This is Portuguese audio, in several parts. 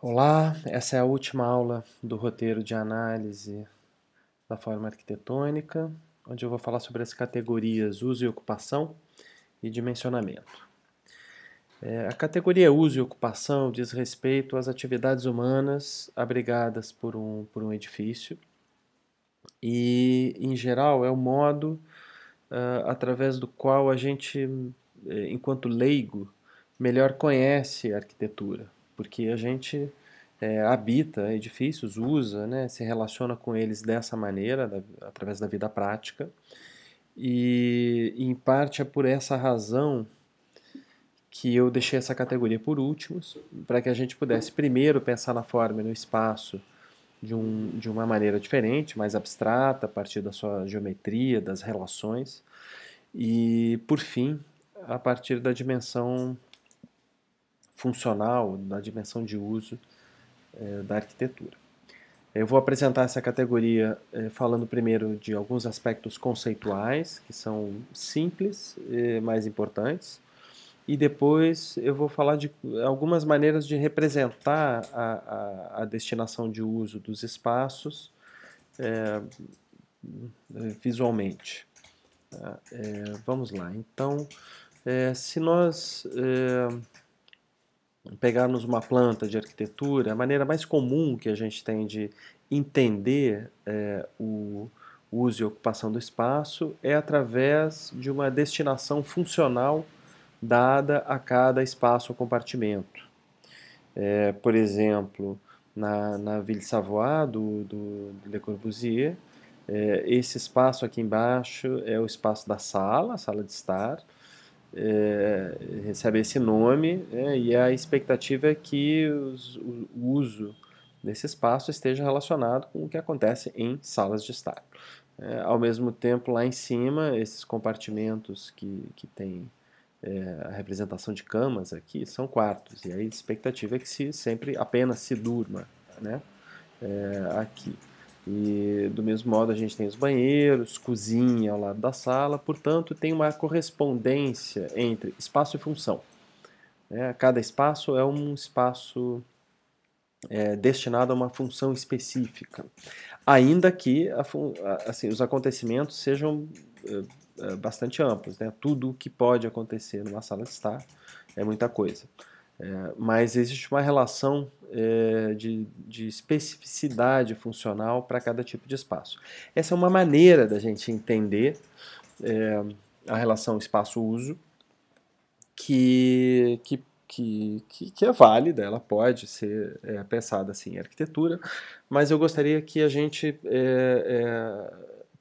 Olá, essa é a última aula do roteiro de análise da forma arquitetônica, onde eu vou falar sobre as categorias uso e ocupação e dimensionamento. A categoria uso e ocupação diz respeito às atividades humanas abrigadas por um edifício e, em geral, é o modo através do qual a gente, enquanto leigo, melhor conhece a arquitetura, porque a gente habita edifícios, usa, né, se relaciona com eles dessa maneira, através da vida prática, e em parte é por essa razão que eu deixei essa categoria por últimos, para que a gente pudesse primeiro pensar na forma e no espaço de uma maneira diferente, mais abstrata, a partir da sua geometria, das relações, e, por fim, a partir da dimensão funcional, da dimensão de uso da arquitetura. Eu vou apresentar essa categoria falando primeiro de alguns aspectos conceituais, que são simples, mais importantes, e depois eu vou falar de algumas maneiras de representar a destinação de uso dos espaços visualmente. Vamos lá. Então, se nós pegarmos uma planta de arquitetura, a maneira mais comum que a gente tem de entender o uso e ocupação do espaço é através de uma destinação funcional dada a cada espaço ou compartimento. Por exemplo, na Ville Savoie do Le Corbusier, esse espaço aqui embaixo é o espaço da sala, a sala de estar, recebe esse nome, e a expectativa é que o uso desse espaço esteja relacionado com o que acontece em salas de estar. Ao mesmo tempo, lá em cima, esses compartimentos que têm a representação de camas aqui são quartos, e a expectativa é que sempre apenas se durma, né, aqui. E do mesmo modo a gente tem os banheiros, cozinha ao lado da sala, portanto tem uma correspondência entre espaço e função. Cada espaço é um espaço destinado a uma função específica, ainda que assim, os acontecimentos sejam bastante amplos, né? Tudo o que pode acontecer numa sala de estar é muita coisa. Mas existe uma relação de especificidade funcional para cada tipo de espaço. Essa é uma maneira da gente entender a relação espaço-uso que é válida, ela pode ser pensada assim em arquitetura, mas eu gostaria que a gente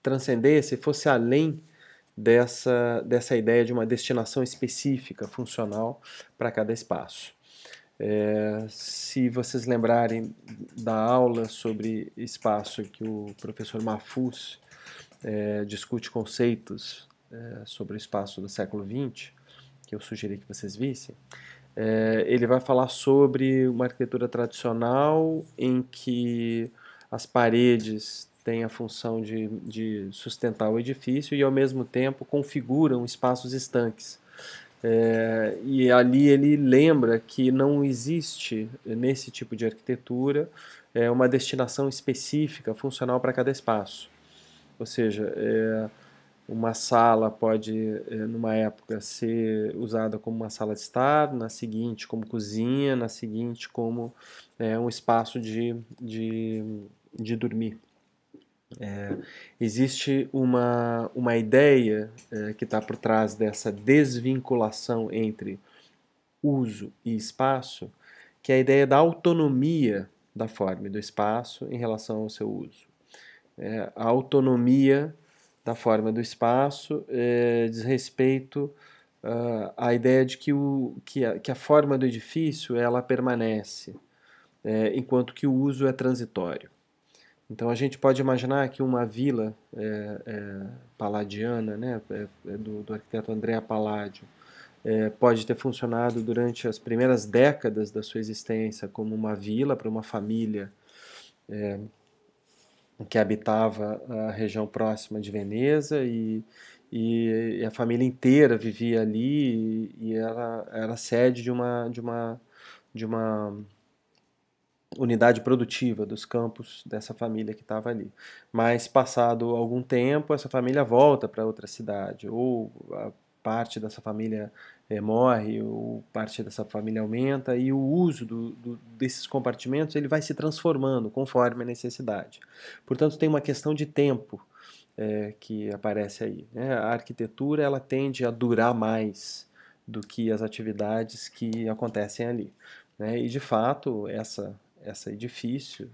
transcendesse, fosse além dessa ideia de uma destinação específica, funcional, para cada espaço. Se vocês lembrarem da aula sobre espaço que o professor Mahfouz discute conceitos sobre o espaço do século XX, que eu sugeri que vocês vissem, ele vai falar sobre uma arquitetura tradicional em que as paredes têm a função de sustentar o edifício e, ao mesmo tempo, configuram espaços estanques. E ali ele lembra que não existe, nesse tipo de arquitetura, uma destinação específica, funcional para cada espaço. Ou seja, uma sala pode, numa época, ser usada como uma sala de estar, na seguinte como cozinha, na seguinte como um espaço de dormir. Existe uma ideia que está por trás dessa desvinculação entre uso e espaço, que é a ideia da autonomia da forma e do espaço em relação ao seu uso. A autonomia da forma do espaço diz respeito à ideia de que a forma do edifício ela permanece, enquanto que o uso é transitório. Então a gente pode imaginar que uma vila palladiana, né, do arquiteto Andrea Palladio, pode ter funcionado durante as primeiras décadas da sua existência como uma vila para uma família que habitava a região próxima de Veneza e a família inteira vivia ali e era sede de uma unidade produtiva dos campos dessa família que estava ali. Mas passado algum tempo, essa família volta para outra cidade, ou a parte dessa família morre, ou parte dessa família aumenta, e o uso desses compartimentos ele vai se transformando conforme a necessidade. Portanto, tem uma questão de tempo que aparece aí, né? A arquitetura ela tende a durar mais do que as atividades que acontecem ali, né? E de fato essa edifício,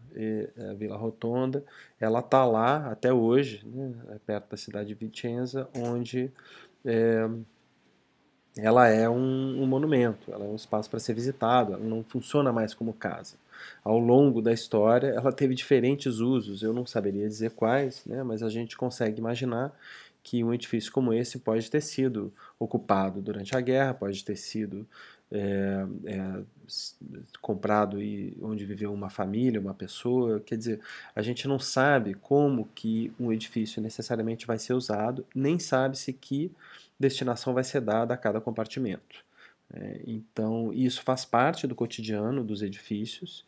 a Vila Rotonda, ela está lá até hoje, né? Perto da cidade de Vicenza, onde ela é um monumento, ela é um espaço para ser visitado, ela não funciona mais como casa. Ao longo da história, ela teve diferentes usos, eu não saberia dizer quais, né, mas a gente consegue imaginar que um edifício como esse pode ter sido ocupado durante a guerra, pode ter sido é, é, comprado e onde viveu uma família, uma pessoa. Quer dizer, a gente não sabe como que um edifício necessariamente vai ser usado, nem sabe-se que destinação vai ser dada a cada compartimento. Então, isso faz parte do cotidiano dos edifícios.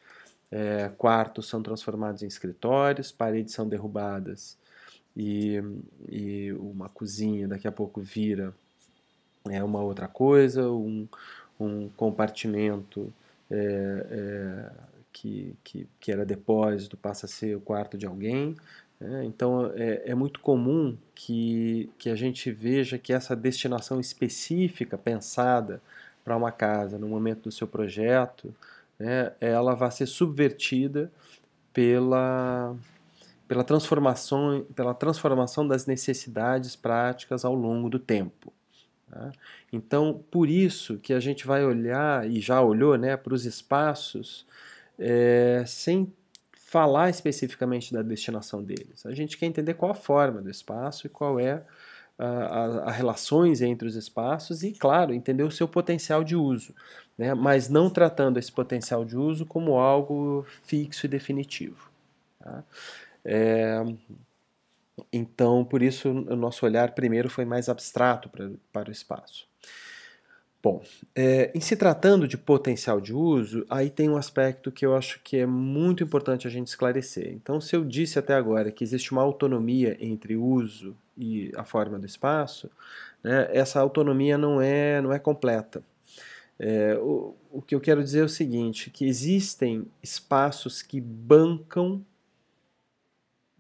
Quartos são transformados em escritórios, paredes são derrubadas e, e uma cozinha daqui a pouco vira uma outra coisa, um compartimento que era depósito passa a ser o quarto de alguém. Então é muito comum que a gente veja que essa destinação específica pensada para uma casa no momento do seu projeto, né, ela vai ser subvertida pela, pela transformação das necessidades práticas ao longo do tempo. Tá? Então, por isso que a gente vai olhar, e já olhou, né, para os espaços sem falar especificamente da destinação deles. A gente quer entender qual a forma do espaço e qual é as relações entre os espaços e, claro, entender o seu potencial de uso, né, mas não tratando esse potencial de uso como algo fixo e definitivo. Tá? Então, por isso, o nosso olhar primeiro foi mais abstrato para o espaço. Bom, em se tratando de potencial de uso, aí tem um aspecto que eu acho que é muito importante a gente esclarecer. Então, se eu disse até agora que existe uma autonomia entre uso e a forma do espaço, né, essa autonomia não é completa. O que eu quero dizer é o seguinte, que existem espaços que bancam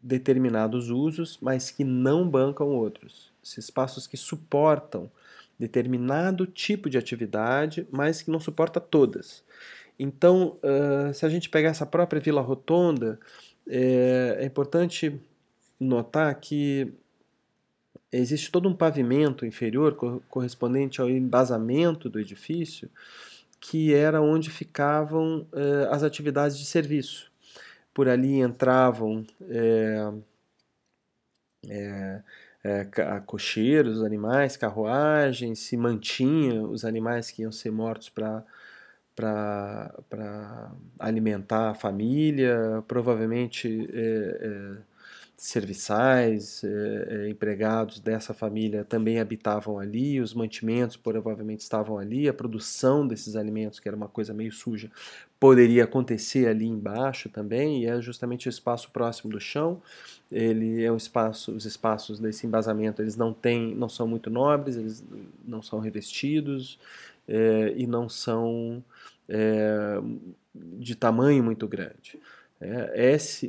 determinados usos, mas que não bancam outros. Espaços que suportam determinado tipo de atividade, mas que não suporta todas. Então, se a gente pegar essa própria Vila Rotonda, é importante notar que existe todo um pavimento inferior correspondente ao embasamento do edifício, que era onde ficavam as atividades de serviço. Por ali entravam cocheiros, animais, carruagens, se mantinha os animais que iam ser mortos para alimentar a família, provavelmente serviçais, empregados dessa família também habitavam ali, os mantimentos provavelmente estavam ali, a produção desses alimentos, que era uma coisa meio suja, poderia acontecer ali embaixo também, e é justamente o espaço próximo do chão. Ele é um espaço, os espaços desse embasamento, eles não são muito nobres, eles não são revestidos e não são de tamanho muito grande.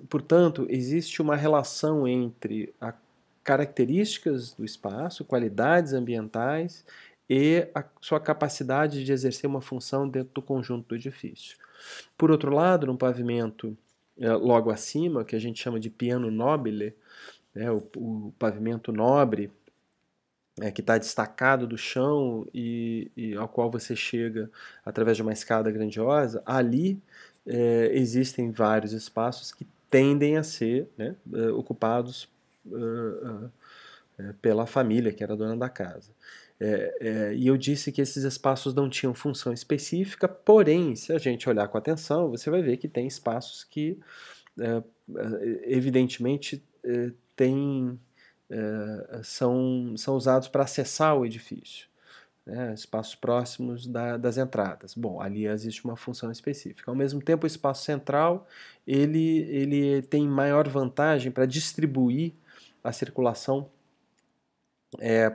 Portanto, existe uma relação entre as características do espaço, qualidades ambientais e a sua capacidade de exercer uma função dentro do conjunto do edifício. Por outro lado, no pavimento logo acima, que a gente chama de piano nobile, o pavimento nobre, que está destacado do chão e ao qual você chega através de uma escada grandiosa, ali existem vários espaços que tendem a ser, né, ocupados pela família que era dona da casa. E eu disse que esses espaços não tinham função específica, porém, se a gente olhar com atenção, você vai ver que tem espaços que, evidentemente, são usados para acessar o edifício. né, espaços próximos das entradas. Bom, ali existe uma função específica. Ao mesmo tempo, o espaço central ele tem maior vantagem para distribuir a circulação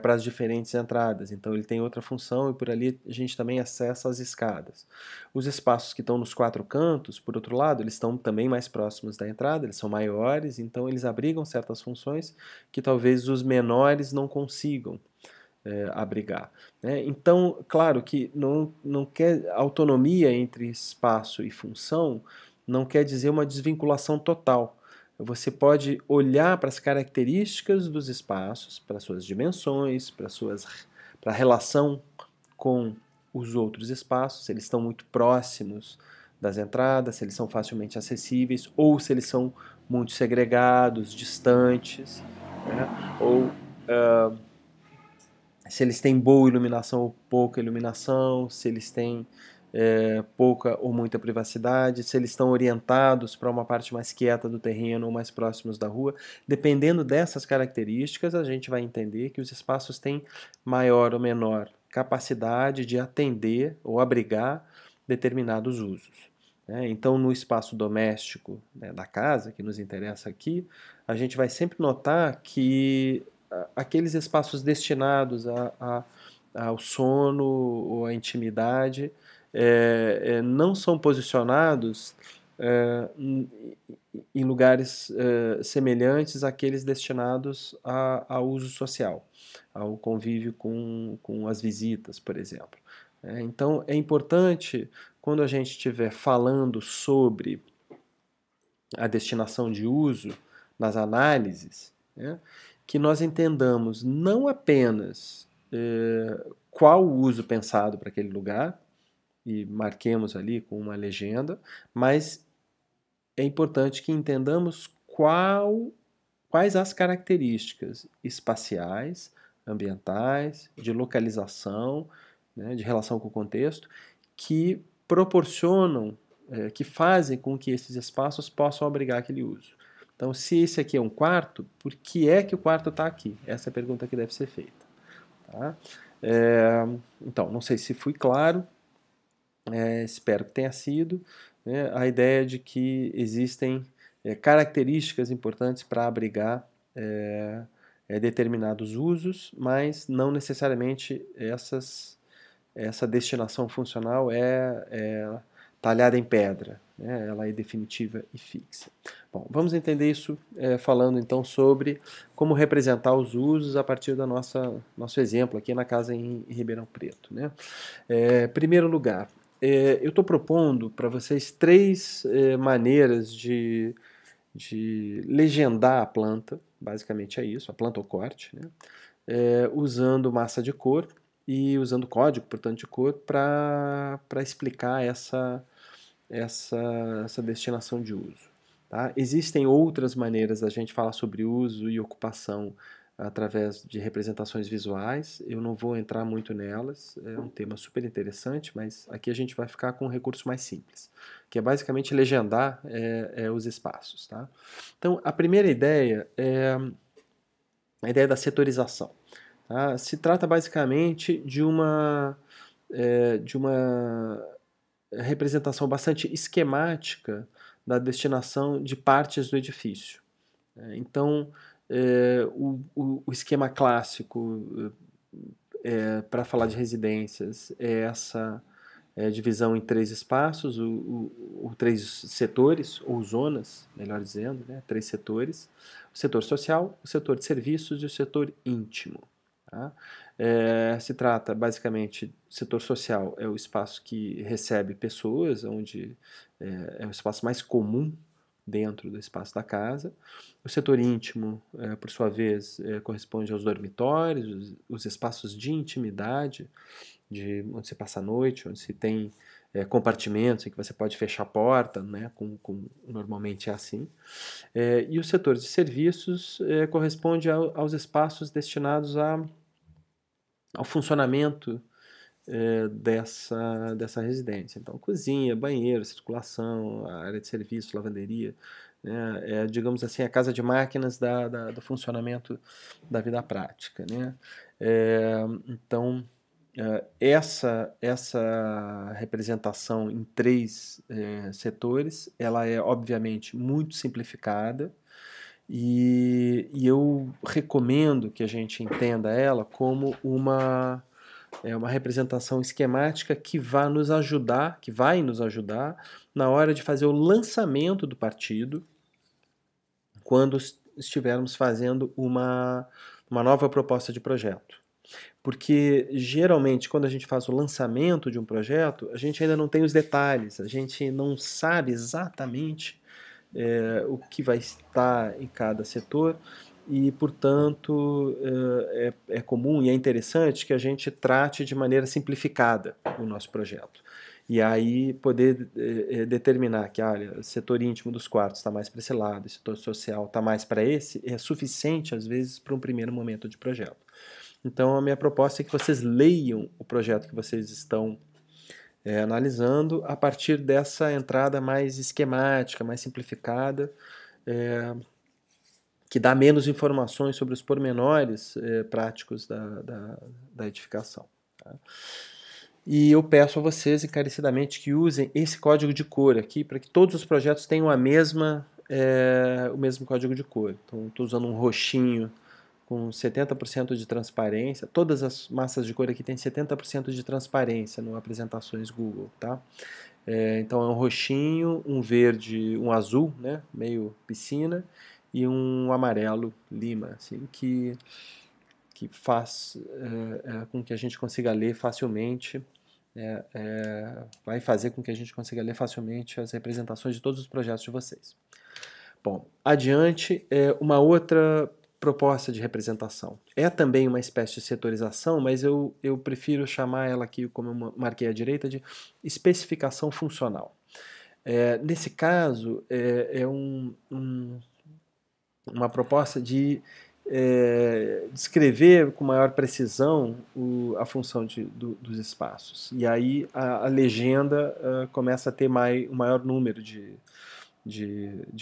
para as diferentes entradas. Então ele tem outra função e por ali a gente também acessa as escadas. Os espaços que estão nos quatro cantos, por outro lado, eles estão também mais próximos da entrada, eles são maiores, então eles abrigam certas funções que talvez os menores não consigam abrigar. Né? Então, claro que não quer autonomia entre espaço e função, não quer dizer uma desvinculação total. Você pode olhar para as características dos espaços, para suas dimensões, para a relação com os outros espaços, se eles estão muito próximos das entradas, se eles são facilmente acessíveis, ou se eles são muito segregados, distantes, né? Ou se eles têm boa iluminação ou pouca iluminação, se eles têm pouca ou muita privacidade, se eles estão orientados para uma parte mais quieta do terreno ou mais próximos da rua. Dependendo dessas características, a gente vai entender que os espaços têm maior ou menor capacidade de atender ou abrigar determinados usos. Então, no espaço doméstico, né, da casa, que nos interessa aqui, a gente vai sempre notar que aqueles espaços destinados ao sono ou à intimidade não são posicionados em lugares semelhantes àqueles destinados a uso social, ao convívio com as visitas, por exemplo. Então, é importante, quando a gente estiver falando sobre a destinação de uso nas análises, né, que nós entendamos não apenas qual o uso pensado para aquele lugar, e marquemos ali com uma legenda, mas é importante que entendamos quais as características espaciais, ambientais, de localização, né, de relação com o contexto, que proporcionam, que fazem com que esses espaços possam abrigar aquele uso. Então, se esse aqui é um quarto, por que é que o quarto está aqui? Essa é a pergunta que deve ser feita. Tá? Então, não sei se fui claro, espero que tenha sido. Né? A ideia de que existem características importantes para abrigar determinados usos, mas não necessariamente essa destinação funcional é talhada em pedra, né? Ela é definitiva e fixa. Bom, vamos entender isso falando então sobre como representar os usos a partir do nosso exemplo aqui na casa em Ribeirão Preto. Né? Primeiro lugar, eu estou propondo para vocês três maneiras de legendar a planta, basicamente é isso, a planta ou corte, né? Usando massa de cor e usando código, portanto, de cor para explicar essa destinação de uso. Tá? Existem outras maneiras da gente falar sobre uso e ocupação através de representações visuais. Eu não vou entrar muito nelas, é um tema super interessante, mas aqui a gente vai ficar com um recurso mais simples, que é basicamente legendar os espaços. Tá? Então, a primeira ideia é a ideia da setorização. Tá? Se trata basicamente de uma representação bastante esquemática da destinação de partes do edifício. Então, o esquema clássico para falar de residências é essa divisão em três espaços, três setores, ou zonas, melhor dizendo, né? Três setores: o setor social, o setor de serviços e o setor íntimo. Tá? Se trata basicamente, o setor social é o espaço que recebe pessoas, onde é o espaço mais comum dentro do espaço da casa. O setor íntimo, por sua vez, corresponde aos dormitórios, os espaços de intimidade, onde você passa a noite, onde se tem compartimentos em que você pode fechar a porta, né, normalmente é assim. E o setor de serviços corresponde aos espaços destinados ao funcionamento dessa residência. Então, cozinha, banheiro, circulação, área de serviço, lavanderia, né? Digamos assim, a casa de máquinas do funcionamento da vida prática. Né? Então, essa representação em três setores, ela é obviamente muito simplificada e eu recomendo que a gente entenda ela como uma representação esquemática que vai nos ajudar na hora de fazer o lançamento do partido, quando estivermos fazendo uma nova proposta de projeto. Porque geralmente quando a gente faz o lançamento de um projeto, a gente ainda não tem os detalhes, a gente não sabe exatamente o que vai estar em cada setor e, portanto, é comum e é interessante que a gente trate de maneira simplificada o nosso projeto. E aí poder determinar que, olha, o setor íntimo dos quartos está mais para esse lado, o setor social está mais para esse, é suficiente, às vezes, para um primeiro momento de projeto. Então, a minha proposta é que vocês leiam o projeto que vocês estão analisando a partir dessa entrada mais esquemática, mais simplificada, que dá menos informações sobre os pormenores práticos da edificação. Tá? E eu peço a vocês encarecidamente que usem esse código de cor aqui para que todos os projetos tenham o mesmo código de cor. Então, estou usando um roxinho com 70% de transparência. Todas as massas de cor aqui têm 70% de transparência no Apresentações Google. Tá? Então é um roxinho, um verde, um azul, né, meio piscina, e um amarelo lima, assim, que faz com que a gente consiga ler facilmente, vai fazer com que a gente consiga ler facilmente as representações de todos os projetos de vocês. Bom, adiante, uma outra proposta de representação. É também uma espécie de setorização, mas eu prefiro chamar ela aqui, como eu marquei à direita, de especificação funcional. Nesse caso, é uma proposta de descrever com maior precisão a função dos espaços. E aí a legenda começa a ter um maior número de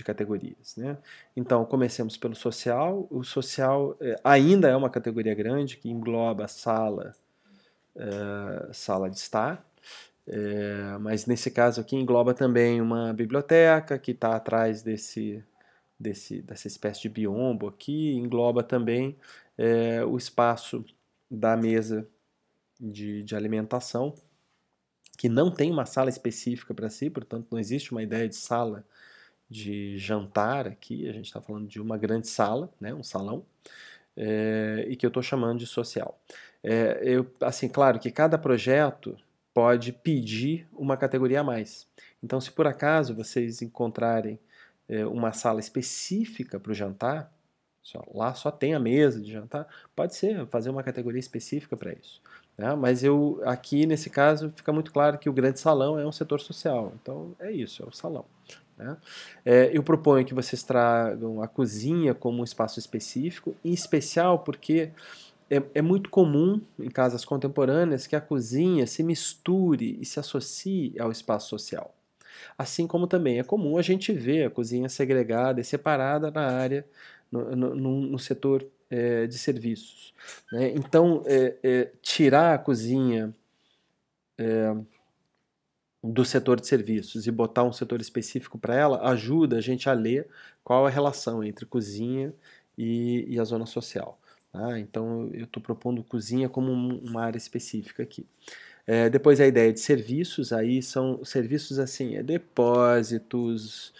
categorias. Né? Então, comecemos pelo social. O social ainda é uma categoria grande que engloba sala de estar, mas nesse caso aqui engloba também uma biblioteca que está atrás dessa espécie de biombo aqui, engloba também o espaço da mesa de alimentação, que não tem uma sala específica para si, portanto não existe uma ideia de sala de jantar aqui, a gente está falando de uma grande sala, né, um salão, e que eu estou chamando de social. Assim, claro que cada projeto pode pedir uma categoria a mais. Então, se por acaso vocês encontrarem uma sala específica para o jantar, lá só tem a mesa de jantar, pode ser fazer uma categoria específica para isso. Né? Mas aqui nesse caso fica muito claro que o grande salão é um setor social, então é isso, é o salão. Né? Eu proponho que vocês tragam a cozinha como um espaço específico, em especial porque é muito comum em casas contemporâneas que a cozinha se misture e se associe ao espaço social. Assim como também é comum a gente ver a cozinha segregada e separada na área, no setor de serviços. Né? Então, tirar a cozinha do setor de serviços e botar um setor específico para ela ajuda a gente a ler qual a relação entre cozinha e a zona social. Tá? Então, eu estou propondo cozinha como uma área específica aqui. Depois a ideia de serviços, aí são serviços assim, depósitos,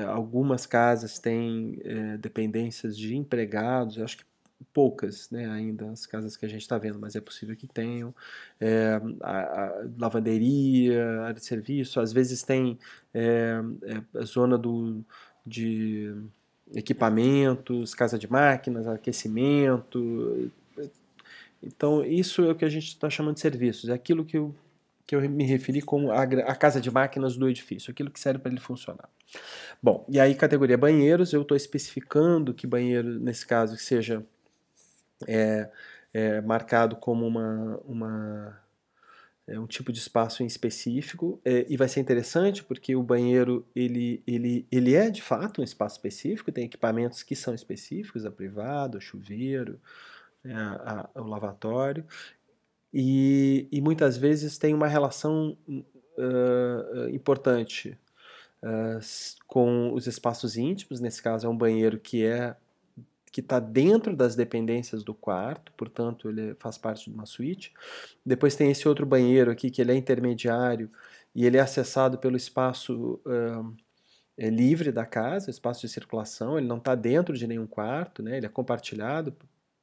algumas casas têm dependências de empregados, eu acho que poucas, né, ainda as casas que a gente está vendo, mas é possível que tenham, a lavanderia, área de serviço, às vezes tem a zona de equipamentos, casa de máquinas, aquecimento. Então, isso é o que a gente está chamando de serviços. É aquilo que eu me referi como a casa de máquinas do edifício, aquilo que serve para ele funcionar. Bom, e aí categoria banheiros, eu estou especificando que banheiro, nesse caso, que seja marcado como um tipo de espaço em específico, e vai ser interessante porque o banheiro ele é de fato um espaço específico, tem equipamentos que são específicos, a privada, o chuveiro, o lavatório, e muitas vezes tem uma relação importante com os espaços íntimos. Nesse caso é um banheiro que está dentro das dependências do quarto, portanto ele faz parte de uma suíte. Depois tem esse outro banheiro aqui que ele é intermediário e ele é acessado pelo espaço livre da casa, espaço de circulação. Ele não está dentro de nenhum quarto, né? Ele é compartilhado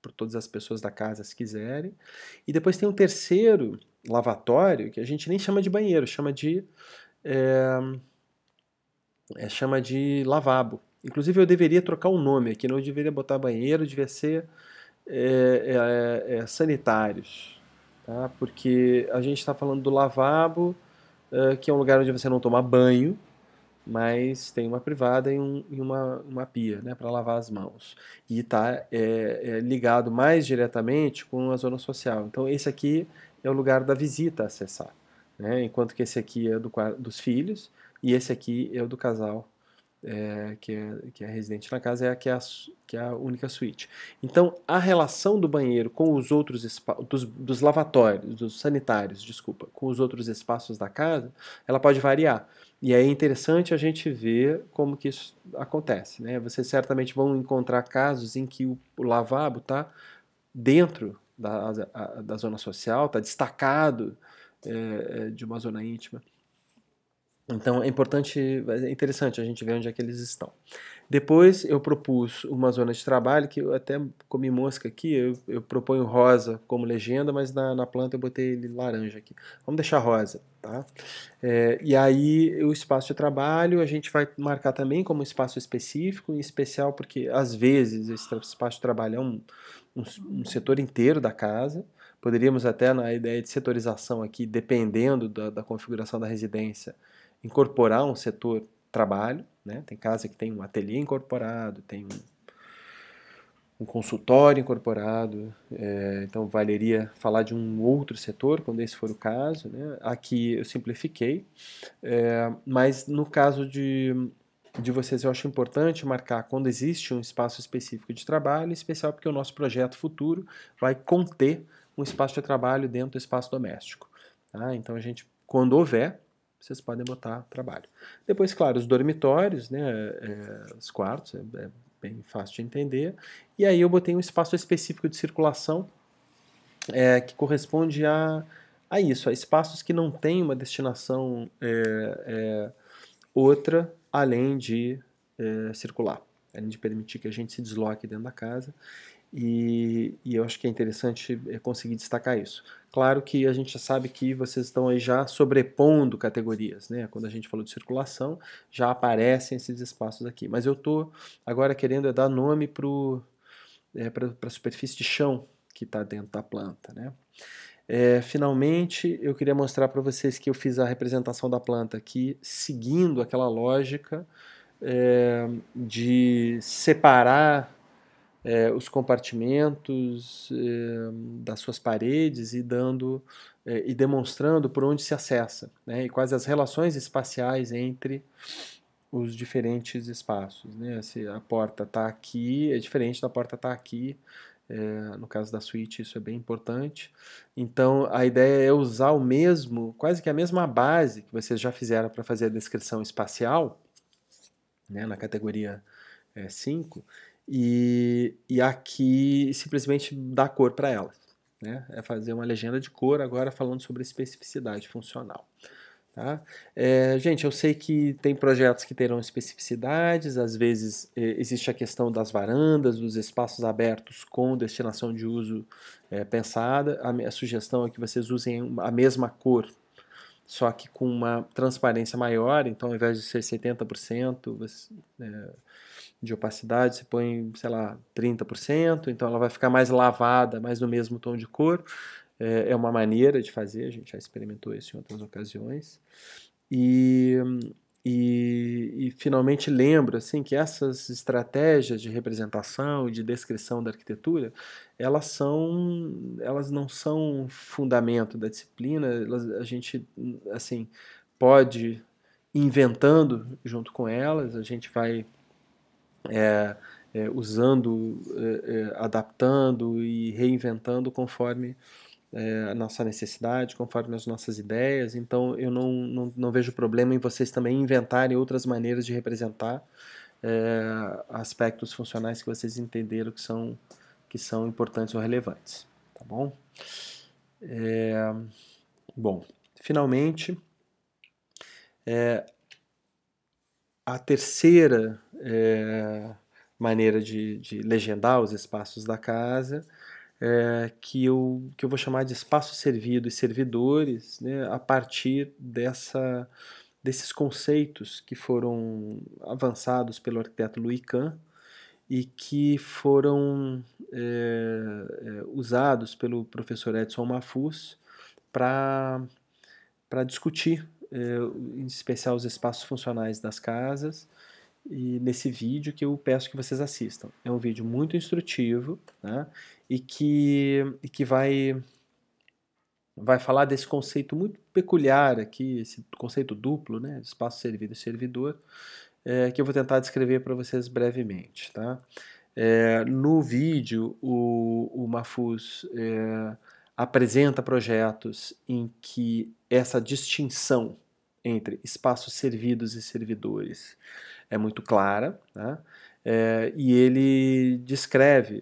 por todas as pessoas da casa se quiserem. E depois tem um terceiro lavatório que a gente nem chama de banheiro, chama de lavabo. Inclusive eu deveria trocar o nome aqui, não deveria botar banheiro, devia ser sanitários, tá? Porque a gente está falando do lavabo, que é um lugar onde você não toma banho, mas tem uma privada e uma pia, né, para lavar as mãos. E está ligado mais diretamente com a zona social. Então esse aqui é o lugar da visita a acessar, né? Enquanto que esse aqui é dos filhos e esse aqui é o do casal que é residente na casa, que é a única suíte. Então, a relação do banheiro com os outros dos lavatórios, dos sanitários, desculpa, com os outros espaços da casa, ela pode variar. E aí é interessante a gente ver como que isso acontece, né? Vocês certamente vão encontrar casos em que o lavabo está dentro da zona social, está destacado de uma zona íntima. Então é interessante a gente ver onde é que eles estão. Depois eu propus uma zona de trabalho, que eu até comi mosca aqui, eu proponho rosa como legenda, mas na planta eu botei ele laranja aqui. Vamos deixar rosa, tá? E aí o espaço de trabalho a gente vai marcar também como espaço específico, em especial porque às vezes esse espaço de trabalho é um setor inteiro da casa. Poderíamos até, na ideia de setorização aqui, dependendo da configuração da residência, incorporar um setor trabalho, né? Tem casa que tem um ateliê incorporado, tem um consultório incorporado, então valeria falar de um outro setor, quando esse for o caso, né? Aqui eu simplifiquei, mas no caso de vocês eu acho importante marcar quando existe um espaço específico de trabalho, em especial porque o nosso projeto futuro vai conter um espaço de trabalho dentro do espaço doméstico. Tá? Então a gente, quando houver, vocês podem botar trabalho. Depois, claro, os dormitórios, né, os quartos, é bem fácil de entender. E aí eu botei um espaço específico de circulação que corresponde a isso, a espaços que não têm uma destinação outra além de circular, além de permitir que a gente se desloque dentro da casa. E eu acho que é interessante conseguir destacar isso. Claro que a gente já sabe que vocês estão aí já sobrepondo categorias, né? Quando a gente falou de circulação, já aparecem esses espaços aqui. Mas eu estou agora querendo dar nome para a superfície de chão que está dentro da planta, né? Finalmente, eu queria mostrar para vocês que eu fiz a representação da planta aqui, seguindo aquela lógica de separar os compartimentos das suas paredes e e demonstrando por onde se acessa, né? E quais as relações espaciais entre os diferentes espaços, né? Se a porta está aqui, é diferente da porta estar aqui. No caso da suíte, isso é bem importante. Então, a ideia é usar quase que a mesma base que vocês já fizeram para fazer a descrição espacial, né, na categoria 5, e aqui simplesmente dar cor para elas. Né? É fazer uma legenda de cor agora falando sobre especificidade funcional. Tá? Gente, eu sei que tem projetos que terão especificidades, às vezes existe a questão das varandas, dos espaços abertos com destinação de uso pensada. A minha sugestão é que vocês usem a mesma cor, só que com uma transparência maior, então ao invés de ser 70% de opacidade, você põe, sei lá, 30%, então ela vai ficar mais lavada, mais no mesmo tom de cor. É uma maneira de fazer, a gente já experimentou isso em outras ocasiões. E, e finalmente lembro assim, que essas estratégias de representação e de descrição da arquitetura, elas não são fundamento da disciplina, a gente assim, pode ir inventando junto com elas, a gente vai usando, adaptando e reinventando conforme a nossa necessidade, conforme as nossas ideias. Então eu não vejo problema em vocês também inventarem outras maneiras de representar aspectos funcionais que vocês entenderam que são importantes ou relevantes, tá bom? Bom, finalmente, a terceira maneira de legendar os espaços da casa, que eu vou chamar de espaço servido e servidores, né, a partir desses conceitos que foram avançados pelo arquiteto Louis Kahn e que foram usados pelo professor Edson Mafuz para discutir, em especial, os espaços funcionais das casas, e nesse vídeo que eu peço que vocês assistam. É um vídeo muito instrutivo, né, e que vai falar desse conceito muito peculiar aqui, esse conceito duplo, né, de espaço servido e servidor, que eu vou tentar descrever para vocês brevemente. Tá? No vídeo, o Mafuz apresenta projetos em que essa distinção entre espaços servidos e servidores é muito clara, né? E ele descreve,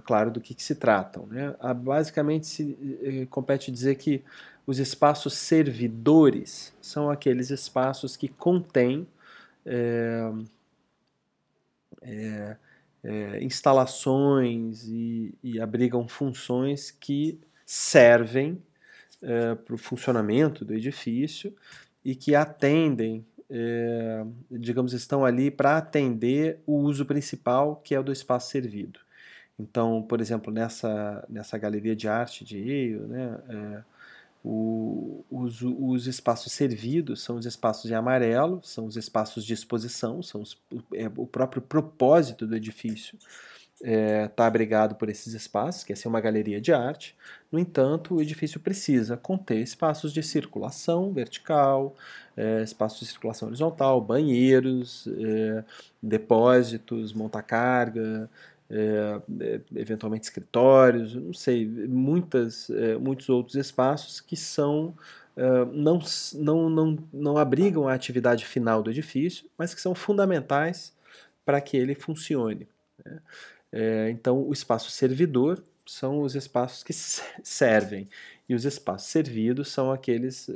claro, do que se tratam. Né? Basicamente, compete dizer que os espaços servidores são aqueles espaços que contêm instalações e abrigam funções que servem para o funcionamento do edifício e que atendem, digamos, estão ali para atender o uso principal, que é o do espaço servido. Então, por exemplo, nessa galeria de arte de Yale, né, os espaços servidos são os espaços em amarelo, são os espaços de exposição, o próprio propósito do edifício está abrigado por esses espaços, que é ser uma galeria de arte. No entanto, o edifício precisa conter espaços de circulação vertical, espaços de circulação horizontal, banheiros, depósitos, monta-carga, eventualmente escritórios, não sei, muitos outros espaços que são não abrigam a atividade final do edifício, mas que são fundamentais para que ele funcione. Né? Então, o espaço servidor são os espaços que servem, e os espaços servidos são aqueles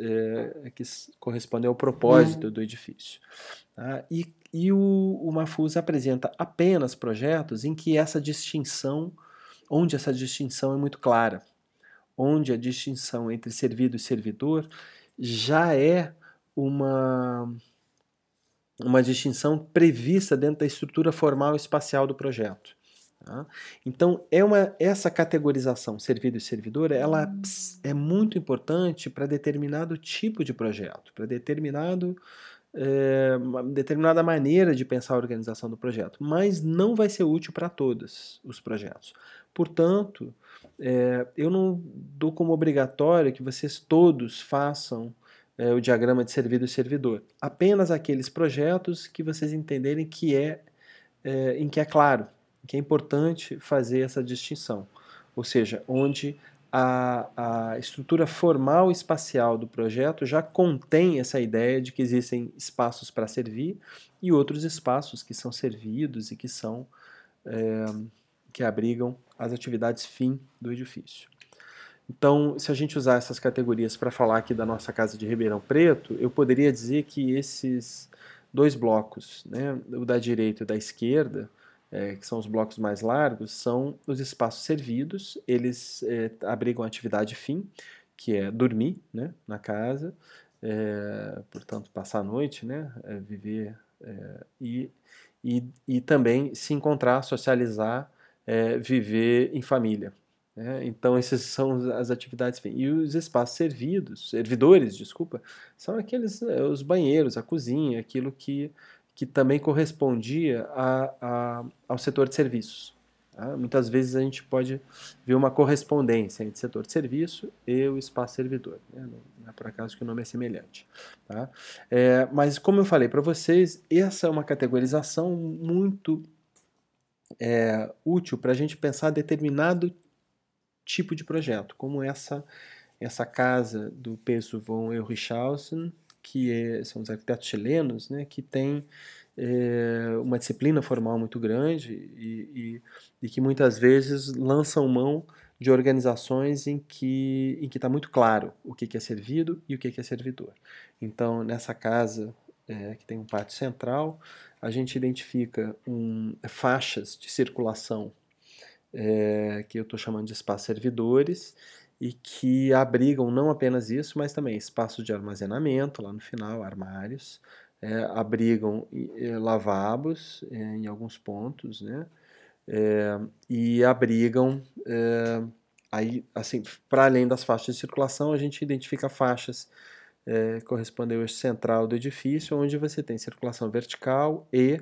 que correspondem ao propósito do edifício. Tá? E o Mafuz apresenta apenas projetos em que onde essa distinção é muito clara, onde a distinção entre servido e servidor já é uma distinção prevista dentro da estrutura formal e espacial do projeto. Tá? Então, essa categorização servido e servidor, ela é muito importante para determinado tipo de projeto, para uma determinada maneira de pensar a organização do projeto, mas não vai ser útil para todos os projetos. Portanto, eu não dou como obrigatório que vocês todos façam o diagrama de servido e servidor. Apenas aqueles projetos que vocês entenderem em que é claro, que é importante fazer essa distinção. Ou seja, onde a estrutura formal e espacial do projeto já contém essa ideia de que existem espaços para servir e outros espaços que são servidos e que abrigam as atividades fim do edifício. Então, se a gente usar essas categorias para falar aqui da nossa casa de Ribeirão Preto, eu poderia dizer que esses dois blocos, né, o da direita e o da esquerda, que são os blocos mais largos, são os espaços servidos, eles abrigam a atividade fim, que é dormir, né, na casa, portanto, passar a noite, né, viver e também se encontrar, socializar, viver em família. Então, essas são as atividades fim. E os espaços servidores, desculpa, são aqueles, os banheiros, a cozinha, aquilo que também correspondia ao setor de serviços. Tá? Muitas vezes a gente pode ver uma correspondência entre setor de serviço e o espaço servidor. Né? Não é por acaso que o nome é semelhante. Tá? Mas, como eu falei para vocês, essa é uma categorização muito útil para a gente pensar determinado tipo de projeto, como essa casa do Peso von Eurichhausen, são os arquitetos chilenos, né, que tem uma disciplina formal muito grande e que muitas vezes lançam mão de organizações em que está muito claro o que é servido e o que é servidor. Então, nessa casa que tem um pátio central, a gente identifica faixas de circulação que eu estou chamando de espaços servidores, e que abrigam não apenas isso, mas também espaços de armazenamento, lá no final, armários, abrigam lavabos em alguns pontos, né? E abrigam, aí, assim, para além das faixas de circulação, a gente identifica faixas que correspondem ao eixo central do edifício, onde você tem circulação vertical e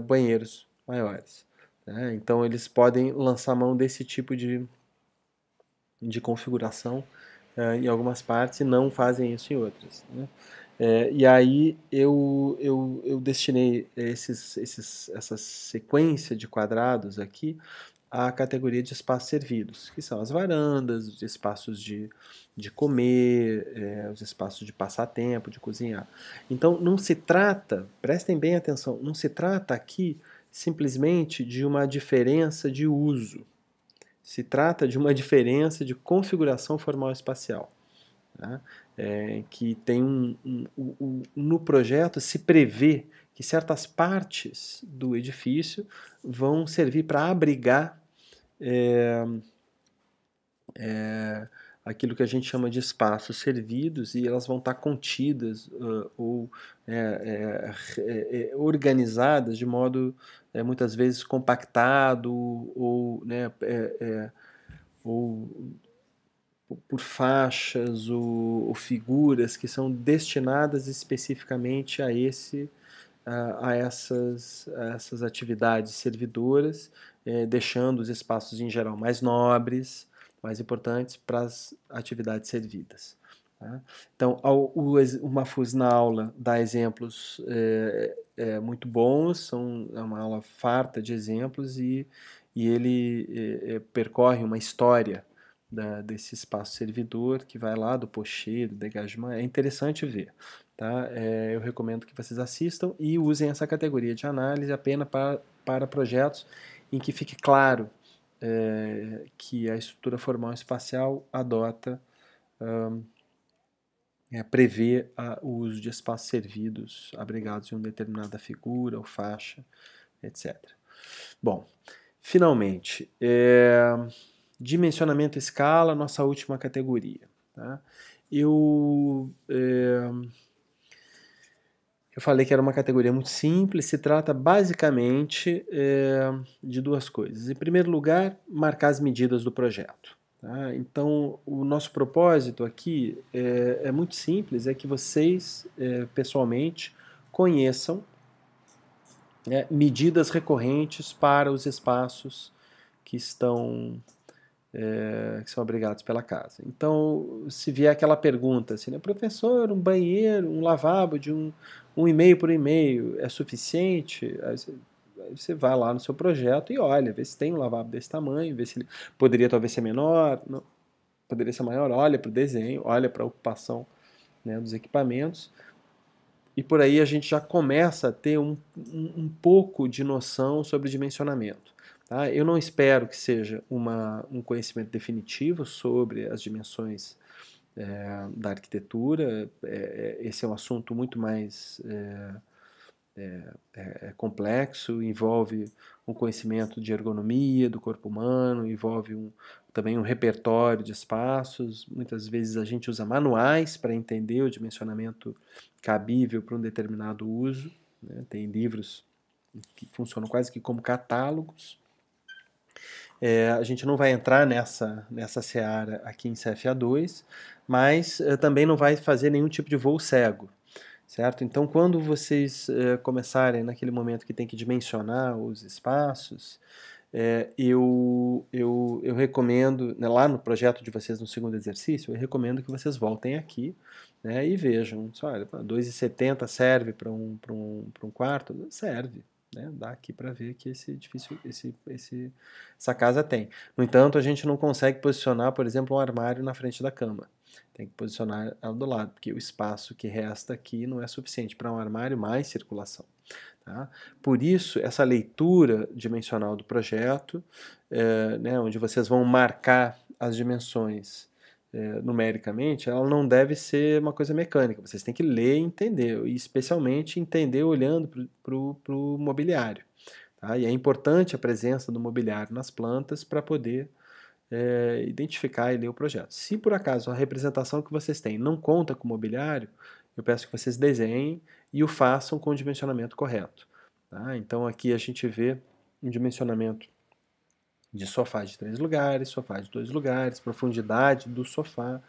banheiros maiores. Né? Então, eles podem lançar mão desse tipo de configuração em algumas partes e não fazem isso em outras. Né? E aí eu destinei essa sequência de quadrados aqui à categoria de espaços servidos, que são as varandas, os espaços de comer, os espaços de passatempo, de cozinhar. Então não se trata, prestem bem atenção, não se trata aqui simplesmente de uma diferença de uso. Se trata de uma diferença de configuração formal espacial. Tá? Que tem no projeto se prevê que certas partes do edifício vão servir para abrigar aquilo que a gente chama de espaços servidos, e elas vão estar contidas ou organizadas de modo muitas vezes compactado ou, né, ou por faixas ou figuras que são destinadas especificamente a essas atividades servidoras, deixando os espaços em geral mais nobres, mais importantes para as atividades servidas. Tá? Então, o Mahfouz na aula dá exemplos muito bons, é uma aula farta de exemplos, e ele percorre uma história desse espaço servidor que vai lá do Pocher, do Degagement. É interessante ver. Tá? Eu recomendo que vocês assistam e usem essa categoria de análise apenas para projetos em que fique claro que a estrutura formal espacial adota, prevê o uso de espaços servidos abrigados em uma determinada figura ou faixa, etc. Bom, finalmente, dimensionamento e escala, nossa última categoria. Tá? Eu falei que era uma categoria muito simples, se trata basicamente de duas coisas. Em primeiro lugar, marcar as medidas do projeto. Tá? Então, o nosso propósito aqui é muito simples, é que vocês, pessoalmente, conheçam medidas recorrentes para os espaços que são abrigados pela casa. Então, se vier aquela pergunta assim, né, professor, um banheiro, um lavabo de 1,5 por 1,5 é suficiente? Aí você vai lá no seu projeto e olha, vê se tem um lavabo desse tamanho, vê se ele poderia talvez ser menor, não, poderia ser maior, olha para o desenho, olha para a ocupação, né, dos equipamentos, e por aí a gente já começa a ter um pouco de noção sobre o dimensionamento. Tá? Eu não espero que seja um conhecimento definitivo sobre as dimensões da arquitetura. Esse é um assunto muito mais complexo, envolve um conhecimento de ergonomia do corpo humano, envolve também um repertório de espaços. Muitas vezes a gente usa manuais para entender o dimensionamento cabível para um determinado uso. Né? Tem livros que funcionam quase que como catálogos. A gente não vai entrar nessa seara aqui em CFA2, mas também não vai fazer nenhum tipo de voo cego. Certo? Então, quando vocês começarem naquele momento que tem que dimensionar os espaços, eu recomendo, né, lá no projeto de vocês no segundo exercício, eu recomendo que vocês voltem aqui, né, e vejam, olha, 2,70 serve para um quarto? Serve. né? Dá aqui para ver que esse edifício, essa casa tem. No entanto, a gente não consegue posicionar, por exemplo, um armário na frente da cama. Tem que posicionar ela do lado, porque o espaço que resta aqui não é suficiente para um armário mais circulação. Tá? Por isso, essa leitura dimensional do projeto, né, onde vocês vão marcar as dimensões numericamente, ela não deve ser uma coisa mecânica. Vocês têm que ler e entender, e especialmente entender olhando para o mobiliário. Tá? E é importante a presença do mobiliário nas plantas para poder identificar e ler o projeto. Se por acaso a representação que vocês têm não conta com mobiliário, eu peço que vocês desenhem e o façam com o dimensionamento correto. Tá? Então aqui a gente vê um dimensionamento de sofá de 3 lugares, sofá de 2 lugares, profundidade do sofá,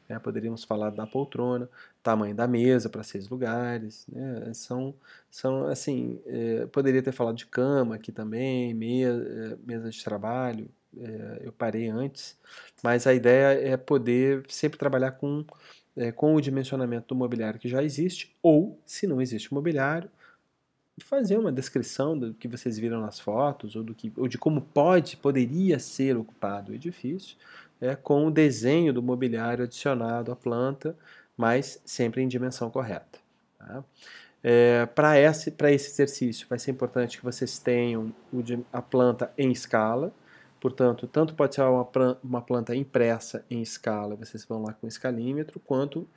né? Poderíamos falar da poltrona, tamanho da mesa para 6 lugares, né? São assim, poderia ter falado de cama aqui também, mesa de trabalho, eu parei antes, mas a ideia é poder sempre trabalhar com o dimensionamento do mobiliário que já existe, ou, se não existe mobiliário, fazer uma descrição do que vocês viram nas fotos, ou de como poderia ser ocupado o edifício, com o desenho do mobiliário adicionado à planta, mas sempre em dimensão correta. Tá? Para esse exercício, vai ser importante que vocês tenham a planta em escala, portanto, tanto pode ser uma planta impressa em escala, vocês vão lá com o escalímetro, quanto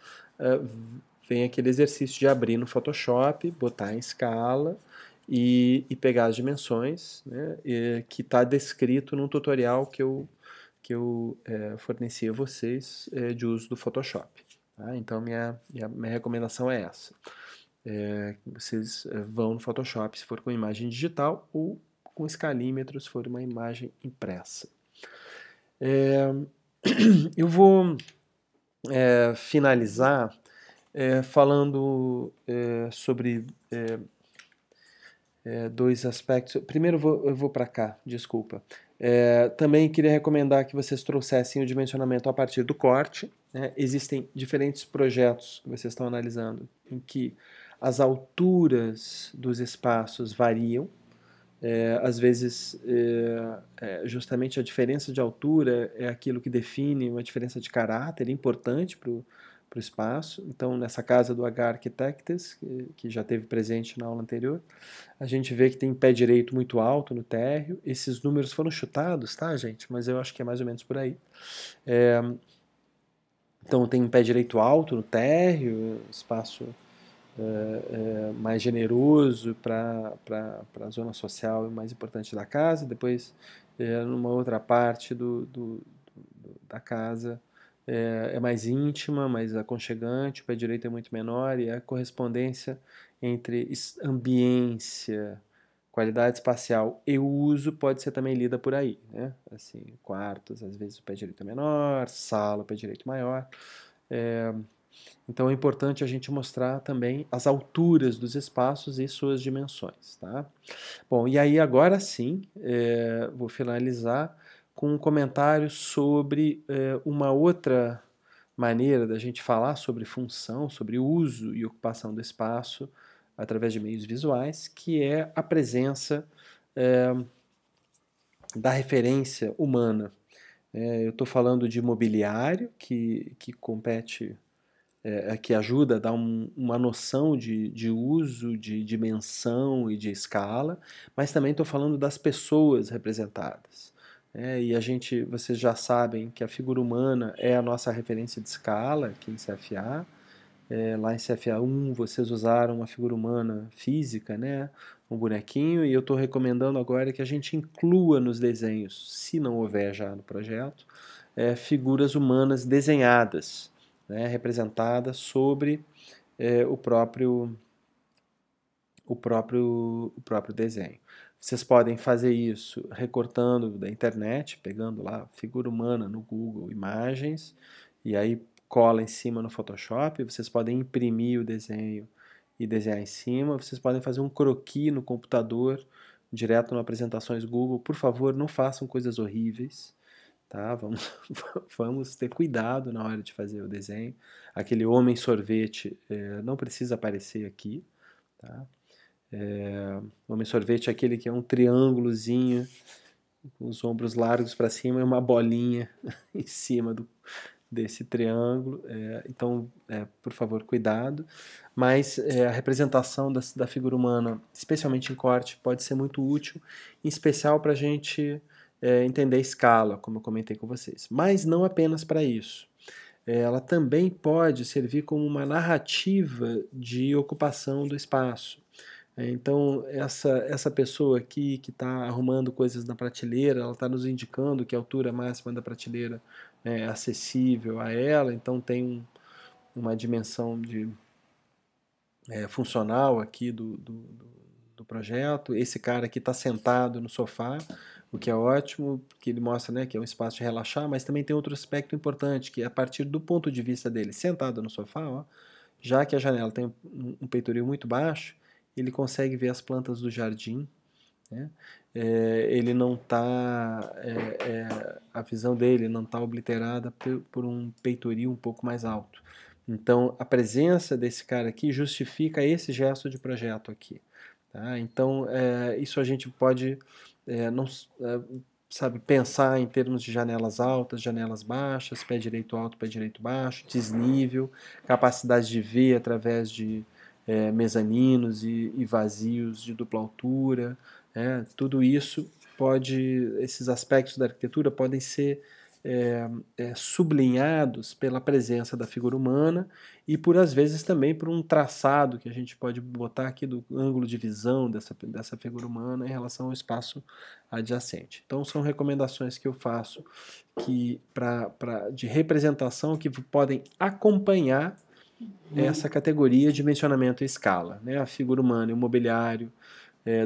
vem aquele exercício de abrir no Photoshop, botar em escala e pegar as dimensões, né, que está descrito num tutorial que eu forneci a vocês de uso do Photoshop. Tá? Então, minha recomendação é essa. Vocês vão no Photoshop se for com imagem digital ou com escalímetro se for uma imagem impressa. Eu vou finalizar falando sobre dois aspectos. Primeiro eu vou para cá, desculpa. Também queria recomendar que vocês trouxessem o dimensionamento a partir do corte. Né? Existem diferentes projetos que vocês estão analisando em que as alturas dos espaços variam. Às vezes, justamente a diferença de altura é aquilo que define uma diferença de caráter importante para o espaço. Então, nessa casa do H Architects, que já teve presente na aula anterior, a gente vê que tem pé direito muito alto no térreo. Esses números foram chutados, tá, gente? Mas eu acho que é mais ou menos por aí. Então, tem um pé direito alto no térreo, espaço mais generoso para a zona social e mais importante da casa. Depois, numa outra parte da casa, é mais íntima, mais aconchegante, o pé direito é muito menor e a correspondência entre ambiência, qualidade espacial e uso pode ser também lida por aí, né? Assim, quartos, às vezes o pé direito é menor, sala, o pé direito maior. Então é importante a gente mostrar também as alturas dos espaços e suas dimensões. Tá? Bom, e aí agora sim, vou finalizar com um comentário sobre uma outra maneira da gente falar sobre função, sobre uso e ocupação do espaço através de meios visuais, que é a presença da referência humana. Eu estou falando de mobiliário, que compete que ajuda a dar uma noção de uso, de dimensão e de escala, mas também estou falando das pessoas representadas. E vocês já sabem que a figura humana é a nossa referência de escala aqui em CFA. Lá em CFA1 vocês usaram uma figura humana física, né? Um bonequinho, e eu estou recomendando agora que a gente inclua nos desenhos, se não houver já no projeto, figuras humanas desenhadas, né? Representadas sobre o próprio desenho. Vocês podem fazer isso recortando da internet, pegando lá figura humana no Google Imagens, e aí cola em cima no Photoshop. Vocês podem imprimir o desenho e desenhar em cima. Vocês podem fazer um croquis no computador, direto no Apresentações Google. Por favor, não façam coisas horríveis. Tá? Vamos ter cuidado na hora de fazer o desenho. Aquele homem sorvete não precisa aparecer aqui. Tá? O homem-sorvete é aquele que é um triângulozinho, com os ombros largos para cima e uma bolinha em cima desse triângulo. Então, por favor, cuidado. Mas a representação da figura humana, especialmente em corte, pode ser muito útil, em especial para a gente entender a escala, como eu comentei com vocês. Mas não apenas para isso. Ela também pode servir como uma narrativa de ocupação do espaço. Então, essa pessoa aqui que está arrumando coisas na prateleira, ela está nos indicando que a altura máxima da prateleira é acessível a ela, então tem uma dimensão funcional aqui do projeto. Esse cara aqui está sentado no sofá, o que é ótimo, porque ele mostra, né, que é um espaço de relaxar, mas também tem outro aspecto importante, que é a partir do ponto de vista dele, sentado no sofá, ó, já que a janela tem um peitoril muito baixo, ele consegue ver as plantas do jardim, né? Ele não está, a visão dele não está obliterada por um peitoril um pouco mais alto. Então, a presença desse cara aqui justifica esse gesto de projeto aqui. Tá? Então, isso a gente pode não, sabe, pensar em termos de janelas altas, janelas baixas, pé direito alto, pé direito baixo, desnível, capacidade de ver através de mezaninos e vazios de dupla altura. Tudo isso esses aspectos da arquitetura podem ser sublinhados pela presença da figura humana e por às vezes também por um traçado que a gente pode botar aqui do ângulo de visão dessa figura humana em relação ao espaço adjacente. Então são recomendações que eu faço de representação que podem acompanhar essa categoria de dimensionamento e escala. Né? A figura humana e o mobiliário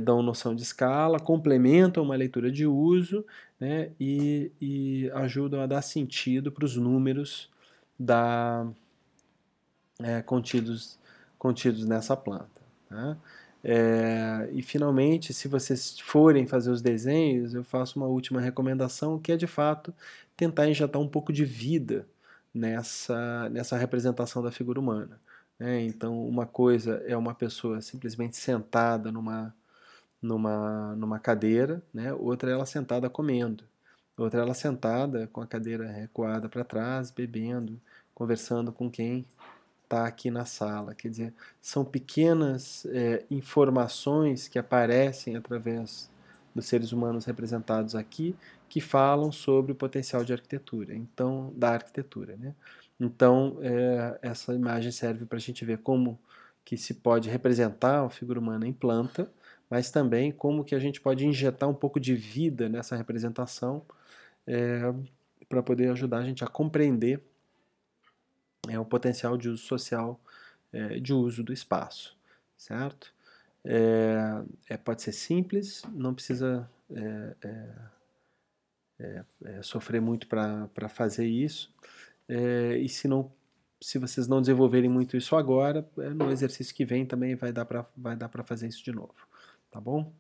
dão noção de escala, complementam uma leitura de uso, né, e ajudam a dar sentido para os números contidos nessa planta. Tá? E finalmente, se vocês forem fazer os desenhos, eu faço uma última recomendação, que é de fato tentar injetar um pouco de vida nessa representação da figura humana. Então, uma coisa é uma pessoa simplesmente sentada numa cadeira, né? Outra é ela sentada comendo, outra é ela sentada com a cadeira recuada para trás, bebendo, conversando com quem está aqui na sala. Quer dizer, são pequenas informações que aparecem através dos seres humanos representados aqui, que falam sobre o potencial de arquitetura, então da arquitetura, né? Então essa imagem serve para a gente ver como que se pode representar a figura humana em planta, mas também como que a gente pode injetar um pouco de vida nessa representação para poder ajudar a gente a compreender o potencial de uso social de uso do espaço, certo? Pode ser simples, não precisa sofrer muito para fazer isso, e se vocês não desenvolverem muito isso agora, no exercício que vem também vai dar para fazer isso de novo, tá bom?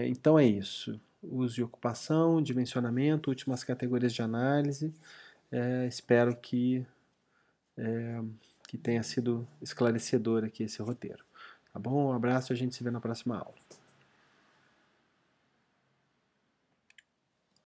Então é isso. Uso e ocupação, dimensionamento, últimas categorias de análise. Espero que tenha sido esclarecedor aqui esse roteiro. Tá bom? Um abraço e a gente se vê na próxima aula.